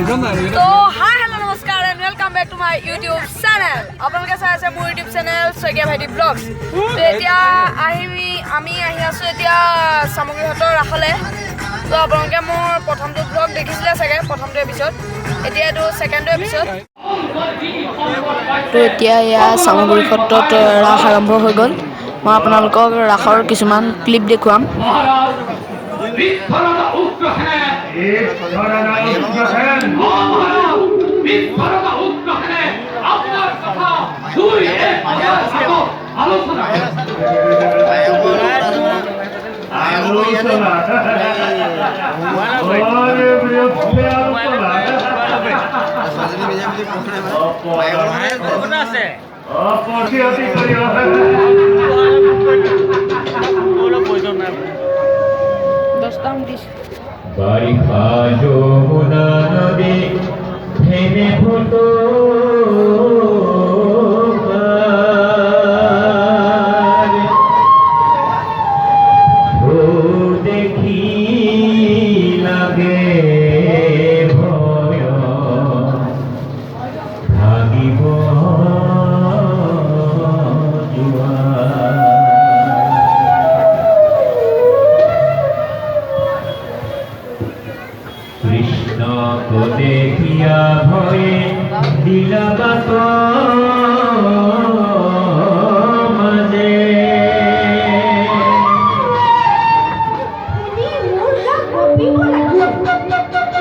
So hi hello namaskar and welcome back to my YouTube channel. আপোনালোকে চাই আছে মোৰ YouTube channel শইকীয়া ভাইটি ব্লগছ। তো এতিয়া আমি আহি আছো এতিয়া সামগ্ৰীহতৰ ৰাখলে। তো আপোনালোকে মোৰ প্ৰথমটো ব্লগ দেখিছিলে চাগে প্ৰথমটো এপিসোড। এতিয়া এইটো সেকেন্ড এপিসোড। তো এতিয়া ইয়া সামগ্ৰীহতত ৰাস আৰম্ভ হৈ গ'ল। মই আপোনালোকক ৰাসৰ কিছুমান ক্লিপ দেখুৱাম। বাৰিষা যমুনা নদী থেনে ফটো দেখি লাগে ভয় ভাগিব কৃষ্ণক দেখিয়া ভয়ে দিলাবাত মাঝে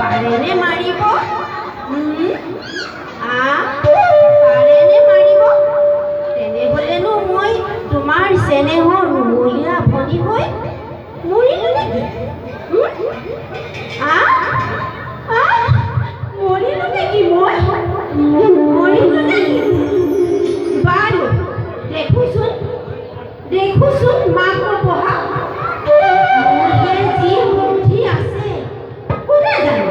পাৰেনে মাৰিব পাৰেনে মাৰিব তেনেহ'লেনো মই তোমাৰ চেনেহৰ নুমলীয়া ভনী হৈ মৰিলো নেকি মৰিলো নেকি মই মৰিলো নেকি বাৰু দেখোচোন মাকৰ পঢ়া মোৰ যি বুদ্ধি আছে কোনে জানে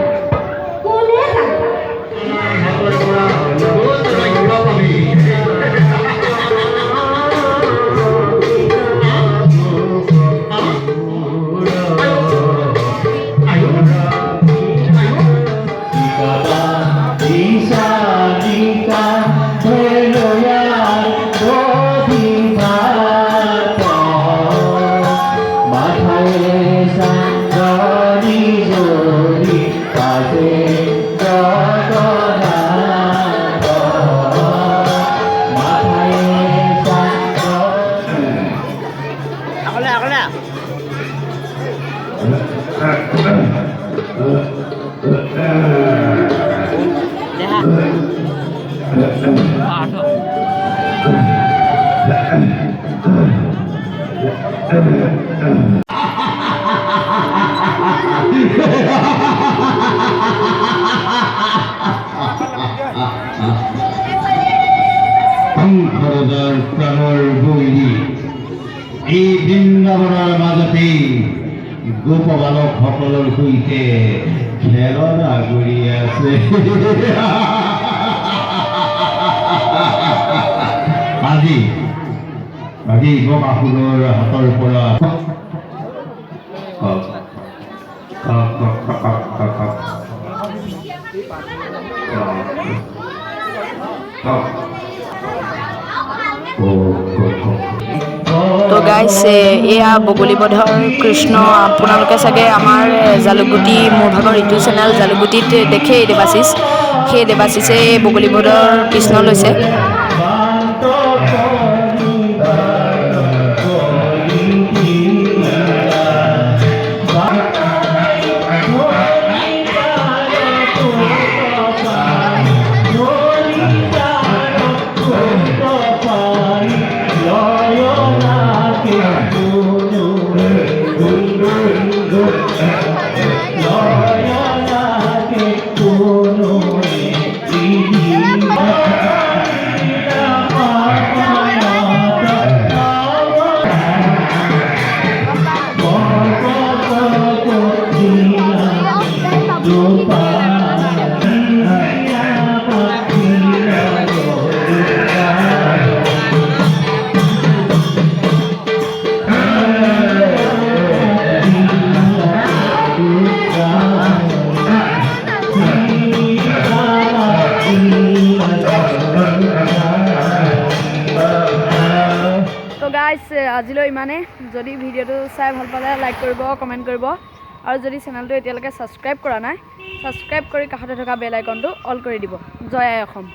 শংকৰদাৰ প্ৰাণৰ বৈৰী এই বৃন্দাবনৰ মাজতেই গোপবালকসকলৰ সৈতে খেলনা কৰি আছে। আজি বকাসুৰৰ হাতৰ পৰা তো গাইজ এয়া বগলীবধৰ কৃষ্ণ আপোনালোকে চাগে আমাৰ জালুকগুটি মোৰ ভাগৰ ইটো চেনেল জালুকগুটিত দেখেই দেৱাশিষ সেই দেৱাশিষে বগলীবধৰ কৃষ্ণ লৈছে। তো গাইজ আজিলৈ ইমানে যদি ভিডিঅ'টো চাই ভাল পালে লাইক কৰিব কমেণ্ট কৰিব আৰু যদি চেনেলটো এতিয়ালৈকে ছাবস্ক্ৰাইব কৰা নাই ছাবস্ক্ৰাইব কৰি কাষতে থকা বেল আইকনটো অল কৰি দিব জয় আই অসম